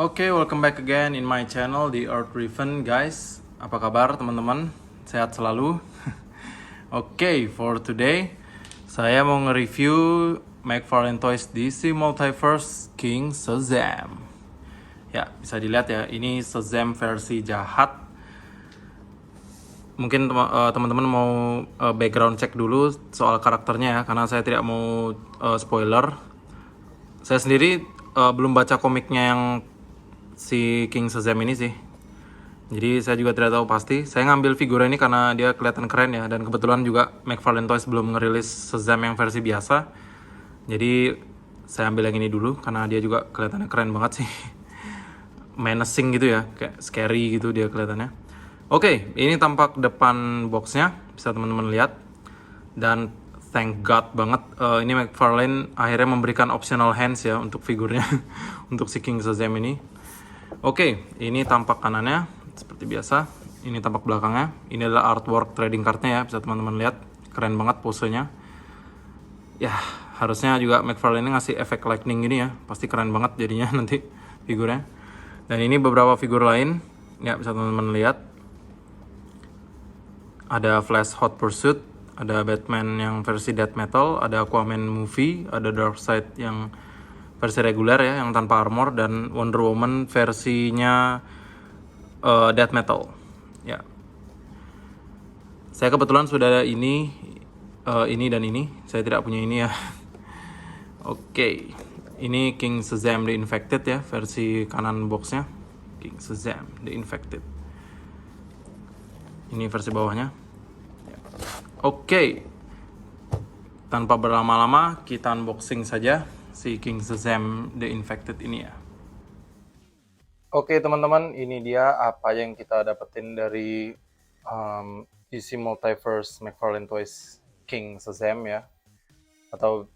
Oke, welcome back again in my channel, The Earth Riven, guys. Apa kabar teman-teman? Sehat selalu? Oke, for today, saya mau nge-review McFarlane Toys DC Multiverse King Shazam. Ya, bisa dilihat ya, ini Shazam versi jahat. Mungkin teman-teman mau background check dulu soal karakternya ya, karena saya tidak mau spoiler. Saya sendiri belum baca komiknya yang si King Shazam ini sih. Jadi saya juga tidak tahu pasti. Saya ngambil figura ini karena dia kelihatan keren ya. Dan kebetulan juga McFarlane Toys belum ngerilis Shazam yang versi biasa. Jadi saya ambil yang ini dulu karena dia juga kelihatannya keren banget sih. Menacing gitu ya, kayak scary gitu dia kelihatannya. Oke, ini tampak depan boxnya, bisa teman-teman lihat. Dan thank God banget, ini McFarlane akhirnya memberikan optional hands ya untuk figurnya, untuk si King Shazam ini. Oke, ini tampak kanannya seperti biasa. Ini tampak belakangnya. Ini adalah artwork trading cardnya ya, bisa teman-teman lihat. Keren banget posenya. Ya, harusnya juga McFarlane ini ngasih efek lightning gini ya. Pasti keren banget jadinya nanti figurnya. Dan ini beberapa figur lain, ya bisa teman-teman lihat. Ada Flash Hot Pursuit, ada Batman yang versi Death Metal, ada Aquaman movie, ada Darkseid yang versi reguler ya, yang tanpa armor, dan Wonder Woman versinya Death Metal. Ya, saya kebetulan sudah ada ini dan ini. Saya tidak punya ini ya. Oke, ini King Shazam The Infected ya, versi kanan boxnya. King Shazam The Infected. Ini versi bawahnya. Oke, tanpa berlama-lama kita unboxing saja si King Shazam The Infected ini ya. Oke teman-teman, ini dia apa yang kita dapetin dari DC Multiverse McFarlane Toys King Shazam ya, atau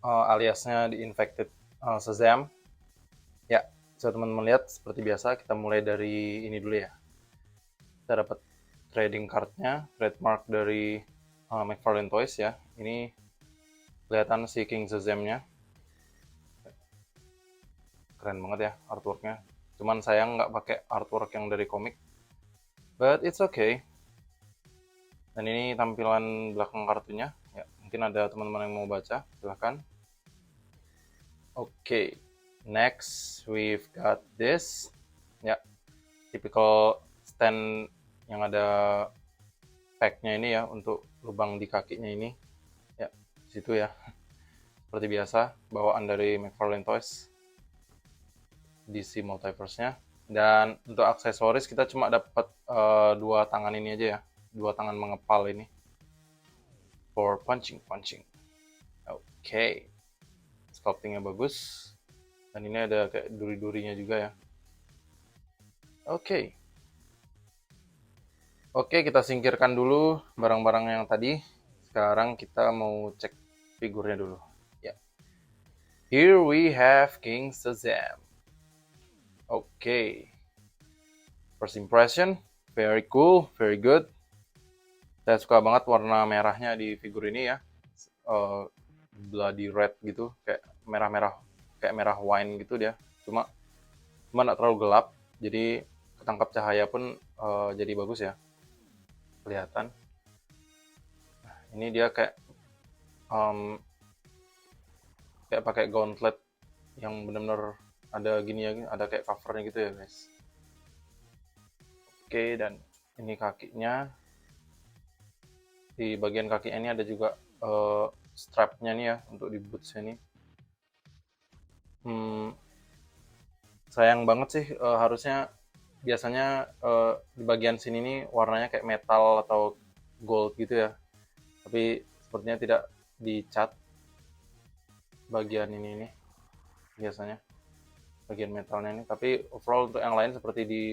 aliasnya The Infected Shazam. Ya, bisa teman-teman lihat seperti biasa, kita mulai dari ini dulu ya. Kita dapat trading cardnya, trademark dari McFarlane Toys ya. Ini kelihatan si King Shazam-nya. Keren banget ya artworknya. Cuman sayang nggak pakai artwork yang dari komik. But it's okay. Dan ini tampilan belakang kartunya. Ya, mungkin ada teman-teman yang mau baca, silahkan. Oke, next we've got this. Ya, typical stand yang ada pack-nya ini ya, untuk lubang di kakinya ini. Ya, di situ ya. Seperti biasa, bawaan dari McFarlane Toys DC Multiverse-nya. Dan untuk aksesoris kita cuma dapat dua tangan ini aja ya, dua tangan mengepal ini for punching. Oke, sculptingnya bagus, dan ini ada kayak duri-durinya juga ya. Oke, kita singkirkan dulu barang-barang yang tadi. Sekarang kita mau cek figurnya dulu ya. Here we have King Shazam. Oke, first impression, very cool, very good. Saya suka banget warna merahnya di figur ini ya, bloody red gitu, kayak merah-merah, kayak merah wine gitu dia. Cuma nggak terlalu gelap, jadi ketangkap cahaya pun jadi bagus ya, kelihatan. Nah, ini dia kayak pakai gauntlet yang benar-benar ada gini ya, ada kayak covernya gitu ya guys. Oke, dan ini kakinya. Di bagian kakinya ini ada juga strapnya nih ya, untuk di bootsnya ini. Sayang banget sih, harusnya biasanya di bagian sini nih warnanya kayak metal atau gold gitu ya, tapi sepertinya tidak dicat bagian ini nih biasanya, bagian metalnya ini. Tapi overall untuk yang lain seperti di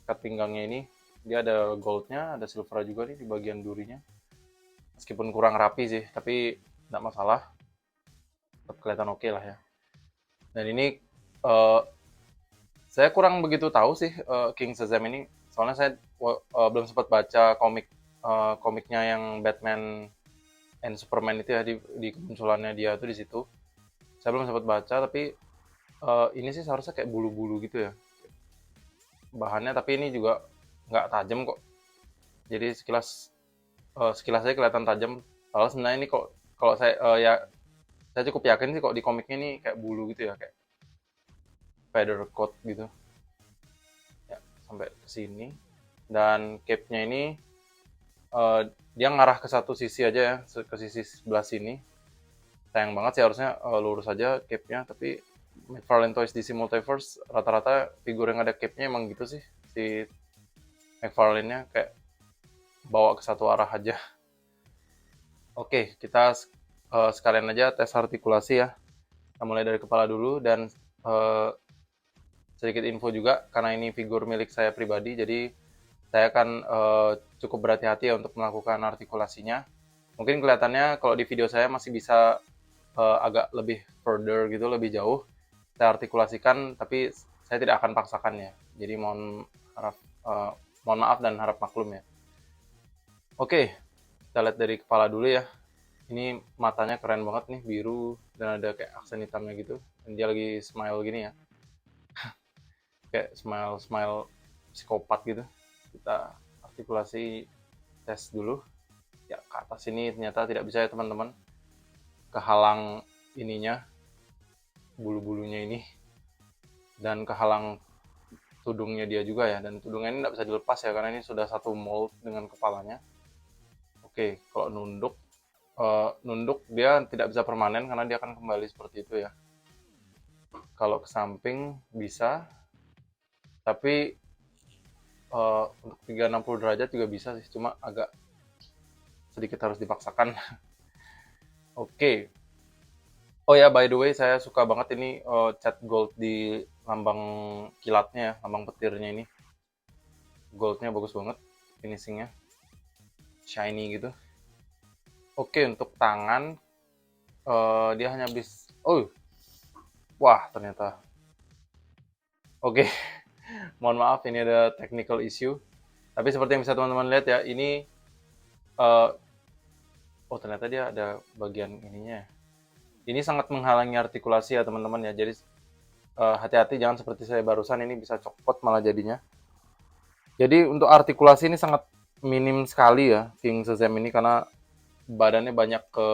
ikat pinggangnya ini, dia ada goldnya, ada silver juga nih di bagian durinya. Meskipun kurang rapi sih, tapi tidak masalah, tetap kelihatan oke lah ya. Dan ini saya kurang begitu tahu sih King Shazam ini, soalnya saya belum sempat baca komiknya yang Batman and Superman itu ya, di kemunculannya dia tuh di situ. Saya belum sempat baca, tapi Ini sih seharusnya kayak bulu-bulu gitu ya bahannya, tapi ini juga nggak tajam kok. Jadi sekilas aja kelihatan tajam. Kalau sebenarnya ini kok, kalau ya saya cukup yakin sih kok di komiknya ini kayak bulu gitu ya, kayak feather coat gitu. Ya, sampai ke sini. Dan cape-nya ini eh, dia ngarah ke satu sisi aja ya, ke sisi sebelah sini. Sayang banget sih, harusnya lurus aja cape-nya, tapi McFarlane Toys DC Multiverse rata-rata figur yang ada cape-nya emang gitu sih. Si McFarlane-nya kayak bawa ke satu arah aja. Oke, kita sekalian aja tes artikulasi ya. Kita mulai dari kepala dulu, dan eh, sedikit info juga, karena ini figur milik saya pribadi, jadi saya akan cukup berhati-hati ya untuk melakukan artikulasinya. Mungkin kelihatannya kalau di video saya masih bisa agak lebih further gitu, lebih jauh saya artikulasikan, tapi saya tidak akan paksakan ya. Jadi eh, mohon maaf dan harap maklum ya. Oke, kita lihat dari kepala dulu ya. Ini matanya keren banget nih, biru dan ada kayak aksen hitamnya gitu. Dan dia lagi smile gini ya, kayak smile smile psikopat gitu. Kita artikulasi tes dulu. Ya, ke atas ini ternyata tidak bisa ya teman-teman, kehalang ininya, bulu-bulunya ini, dan kehalang tudungnya dia juga ya, dan tudungnya ini tidak bisa dilepas ya karena ini sudah satu mold dengan kepalanya. Oke, kalau nunduk dia tidak bisa permanen karena dia akan kembali seperti itu ya. Kalau ke samping bisa, tapi untuk 360 derajat juga bisa sih, cuma agak sedikit harus dipaksakan. Oke. Oh ya, by the way, saya suka banget ini cat gold di lambang kilatnya ya, lambang petirnya ini. Goldnya bagus banget, finishingnya shiny gitu. Oke, untuk tangan dia hanya oh, wah ternyata. Oke, mohon maaf ini ada technical issue. Tapi seperti yang bisa teman-teman lihat ya, ini eh, oh ternyata dia ada bagian ininya. Ini sangat menghalangi artikulasi ya teman-teman ya. Jadi hati-hati, jangan seperti saya barusan, ini bisa copot malah jadinya. Jadi untuk artikulasi ini sangat minim sekali ya King Shazam ini, karena badannya banyak ke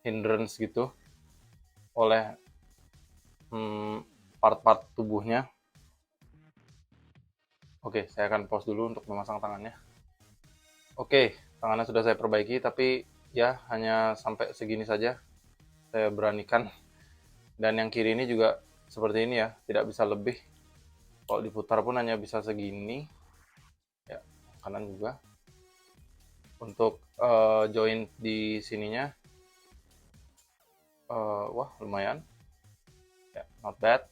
hindrance gitu oleh part-part tubuhnya. Oke, saya akan pause dulu untuk memasang tangannya. Oke, tangannya sudah saya perbaiki, tapi ya hanya sampai segini saja saya beranikan. Dan yang kiri ini juga seperti ini ya, tidak bisa lebih. Kalau diputar pun hanya bisa segini. Ya, kanan juga. Untuk joint di sininya, wah lumayan. Ya, not bad.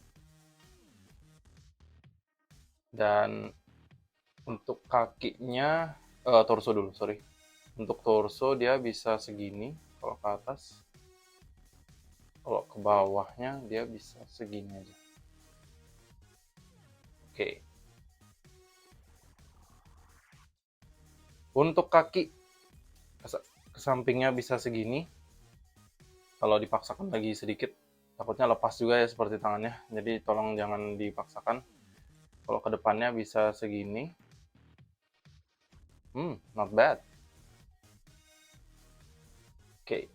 Dan untuk kakinya, torso dulu, sorry. Untuk torso dia bisa segini kalau ke atas. Kalau ke bawahnya dia bisa segini aja. Oke. Untuk kaki ke sampingnya bisa segini. Kalau dipaksakan lagi sedikit, takutnya lepas juga ya seperti tangannya. Jadi tolong jangan dipaksakan. Kalau ke depannya bisa segini. Not bad. Oke.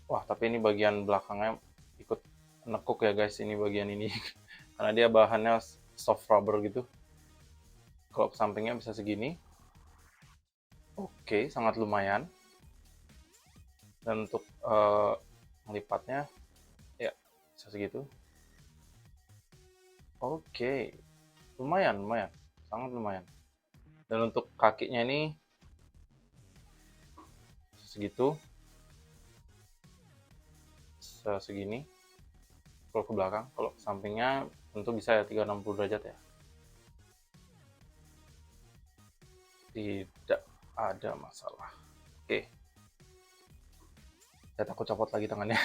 Wah, tapi ini bagian belakangnya ikut nekuk ya guys, ini bagian ini. Karena dia bahannya soft rubber gitu. Kalau ke sampingnya bisa segini. Oke, sangat lumayan. Dan untuk melipatnya, ya bisa segitu. Oke, lumayan, lumayan. Sangat lumayan. Dan untuk kakinya ini segitu, segini. Kalau ke belakang, kalau ke sampingnya tentu bisa ya 360 derajat ya. Tidak ada masalah. Oke, saya takut copot lagi tangannya.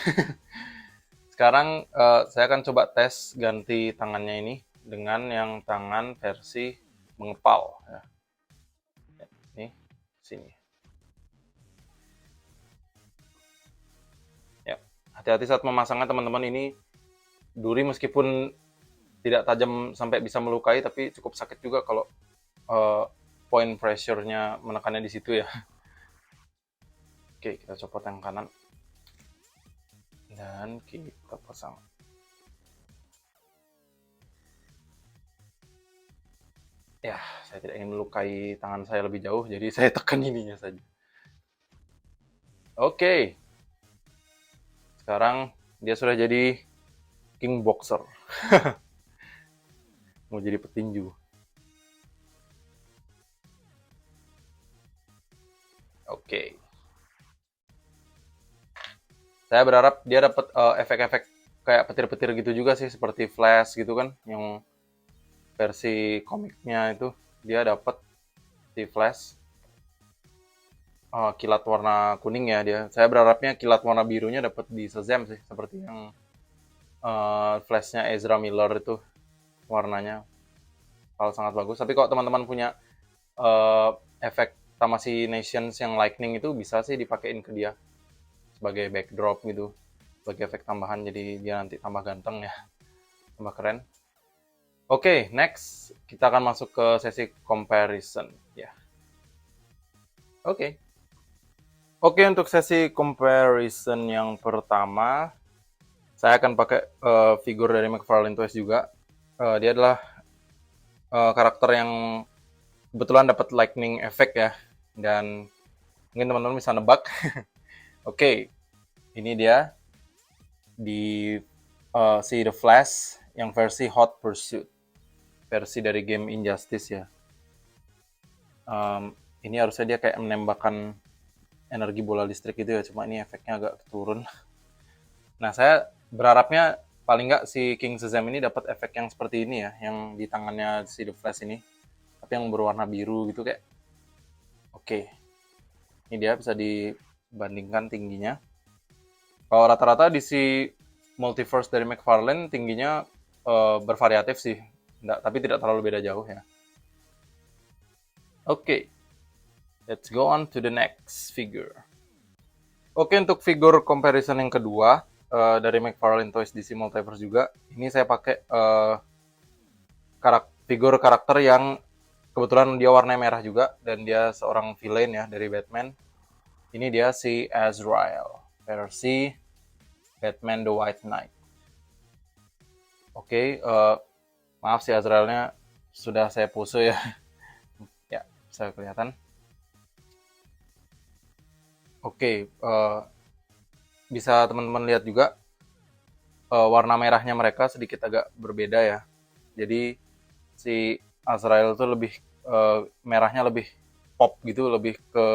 Sekarang saya akan coba tes ganti tangannya ini dengan yang tangan versi mengepal ya. Ini sini. Ya, hati-hati saat memasangnya teman-teman, ini duri meskipun tidak tajam sampai bisa melukai, tapi cukup sakit juga kalau point pressure-nya menekannya di situ ya. Oke, kita copot yang kanan dan kita pasang. Ya, saya tidak ingin melukai tangan saya lebih jauh, jadi saya tekan ininya saja. Oke, sekarang dia sudah jadi king boxer. Mau jadi petinju. Oke. Saya berharap dia dapat efek-efek kayak petir-petir gitu juga sih, seperti Flash gitu kan, yang versi komiknya itu dia dapat di Flash kilat warna kuning ya dia. Saya berharapnya kilat warna birunya dapat di Shazam sih, seperti yang Flashnya Ezra Miller itu warnanya hal sangat bagus. Tapi kalau teman-teman punya efek Tamashii Nations yang lightning itu bisa sih dipakein ke dia sebagai backdrop gitu, sebagai efek tambahan, jadi dia nanti tambah ganteng ya, tambah keren. Oke, next kita akan masuk ke sesi comparison ya. Oke. Oke, untuk sesi comparison yang pertama, saya akan pakai figur dari McFarlane Toys juga. Dia adalah karakter yang kebetulan dapat lightning effect ya, dan mungkin teman-teman bisa nebak. Oke, ini dia di si The Flash yang versi Hot Pursuit, versi dari game Injustice ya. Ini harusnya dia kayak menembakkan energi bola listrik gitu ya, cuma ini efeknya agak turun. Nah, saya berharapnya paling nggak si King Shazam ini dapat efek yang seperti ini ya, yang di tangannya si The Flash ini, tapi yang berwarna biru gitu kayak. Oke, ini dia bisa dibandingkan tingginya. Kalau rata-rata di si Multiverse dari McFarlane tingginya bervariatif sih, nggak, tapi tidak terlalu beda jauh ya. Oke, let's go on to the next figure. Oke, untuk figur comparison yang kedua dari McFarlane Toys DC Multiverse juga, ini saya pakai figur karakter yang kebetulan dia warna merah juga dan dia seorang villain ya dari Batman. Ini dia si Azrael versi Batman The White Knight. Oke, maaf si Azraelnya sudah saya pose ya. Ya, bisa kelihatan. Oke, bisa teman-teman lihat juga warna merahnya mereka sedikit agak berbeda ya. Jadi si Azrael itu lebih merahnya lebih pop gitu, lebih ke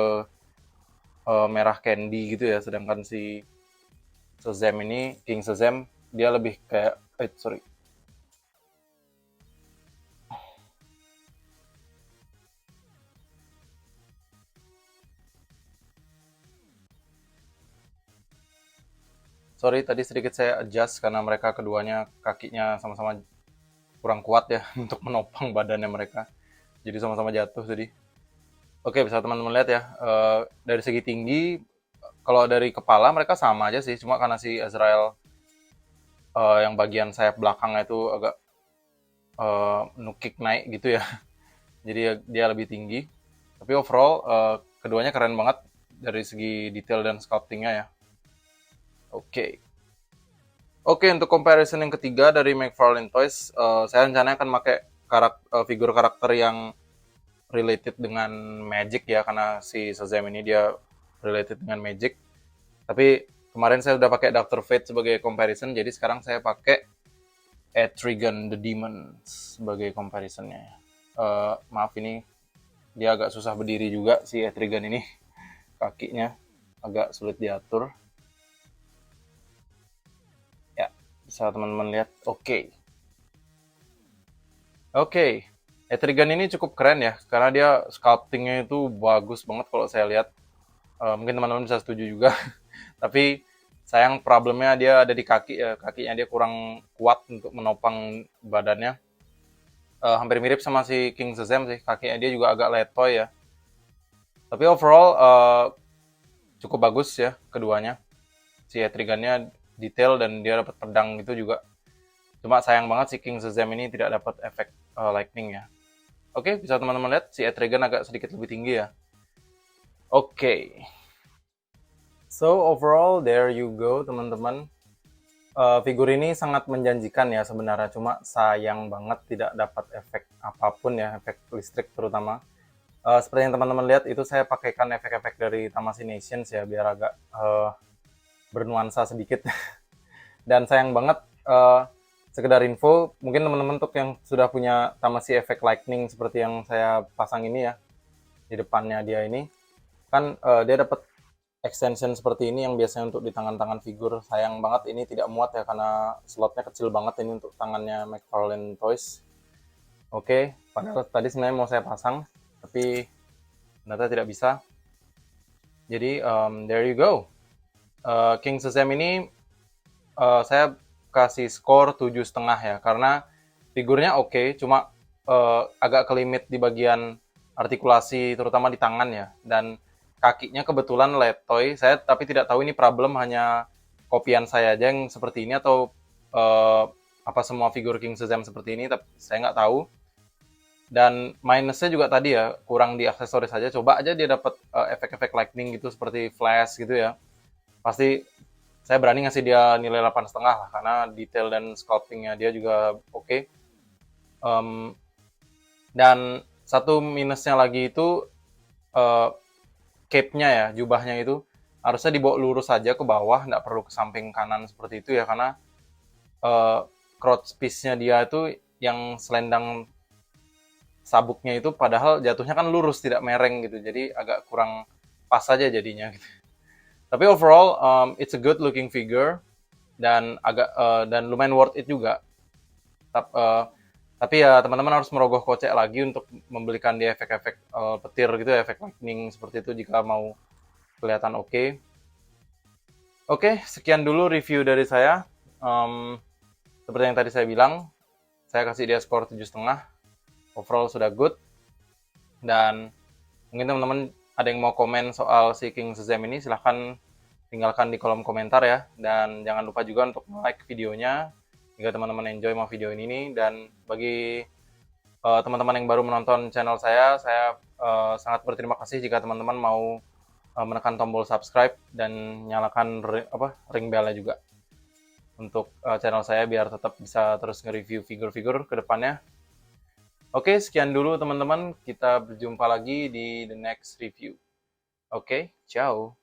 merah candy gitu ya. Sedangkan si Shazam ini, King Shazam, dia lebih kayak sorry. Sorry, tadi sedikit saya adjust karena mereka keduanya kakinya sama-sama kurang kuat ya untuk menopang badannya mereka. Jadi sama-sama jatuh tadi. Oke, bisa teman-teman lihat ya. Dari segi tinggi, kalau dari kepala mereka sama aja sih. Cuma karena si Azrael yang bagian sayap belakangnya itu agak nukik naik gitu ya. Jadi dia lebih tinggi. Tapi overall, keduanya keren banget dari segi detail dan sculptingnya ya. Oke. Oke, untuk comparison yang ketiga dari McFarlane Toys, saya rencananya akan pakai figur karakter yang related dengan magic ya, karena si Shazam ini dia related dengan magic. Tapi kemarin saya udah pakai Dr. Fate sebagai comparison, jadi sekarang saya pakai Etrigan the Demon sebagai comparisonnya. Maaf, ini dia agak susah berdiri juga si Etrigan ini, kakinya agak sulit diatur. Ya, bisa teman-teman lihat. Oke. Etrigan ini cukup keren ya, karena dia sculptingnya itu bagus banget kalau saya lihat. Mungkin teman-teman bisa setuju juga. Tapi sayang problemnya dia ada di kaki ya, kakinya dia kurang kuat untuk menopang badannya. Hampir mirip sama si King Shazam sih, kakinya dia juga agak letoy ya. Tapi overall cukup bagus ya keduanya. Si Etrigannya detail dan dia dapat pedang gitu juga Cuma sayang banget si King Shazam ini tidak dapat efek lightning ya. Oke, bisa teman-teman lihat si Etrigan agak sedikit lebih tinggi ya. Oke. So overall there you go teman-teman. Figur ini sangat menjanjikan ya sebenarnya, cuma sayang banget tidak dapat efek apapun ya, efek listrik terutama. Seperti yang teman-teman lihat itu saya pakaikan efek-efek dari Tamashii Nations ya biar agak bernuansa sedikit. Dan sayang banget, sekedar info, mungkin teman-teman untuk yang sudah punya Tamashii efek lightning seperti yang saya pasang ini ya di depannya dia ini, kan dia dapat extension seperti ini yang biasanya untuk di tangan-tangan figur. Sayang banget ini tidak muat ya karena slotnya kecil banget ini untuk tangannya McFarlane Toys. Oke, padahal tadi sebenarnya mau saya pasang tapi ternyata tidak bisa. Jadi there you go. King Shazam ini saya kasih skor 7,5 ya karena figurnya oke, cuma agak kelimit di bagian artikulasi terutama di tangan ya, dan kakinya kebetulan letoy. Saya tapi tidak tahu ini problem hanya kopian saya aja yang seperti ini atau apa semua figur King Shazam seperti ini, tapi saya nggak tahu. Dan minusnya juga tadi ya, kurang di aksesoris saja. Coba aja dia dapat efek-efek lightning gitu seperti flash gitu ya. Pasti saya berani ngasih dia nilai 8,5 lah karena detail dan sculptingnya dia juga oke. Dan satu minusnya lagi itu cape-nya ya, jubahnya itu harusnya dibawa lurus saja ke bawah, nggak perlu ke samping kanan seperti itu ya, karena crotch piece-nya dia itu yang selendang sabuknya itu padahal jatuhnya kan lurus tidak mereng gitu, jadi agak kurang pas saja jadinya gitu. Tapi overall it's a good looking figure dan dan lumayan worth it juga. Tapi ya teman-teman harus merogoh kocek lagi untuk membelikan dia efek-efek petir gitu ya, efek lightning seperti itu jika mau kelihatan oke. Oke, sekian dulu review dari saya. Seperti yang tadi saya bilang, saya kasih dia skor 7,5. Overall sudah good. Dan mungkin teman-teman ada yang mau komen soal si King Shazam ini, silahkan tinggalkan di kolom komentar ya. Dan jangan lupa juga untuk like videonya jika teman-teman enjoy sama video ini. Dan bagi teman-teman yang baru menonton channel saya sangat berterima kasih jika teman-teman mau menekan tombol subscribe dan nyalakan ring bell-nya juga untuk channel saya biar tetap bisa terus nge-review figur-figur ke depannya. Oke, sekian dulu teman-teman. Kita berjumpa lagi di the next review. Oke, ciao.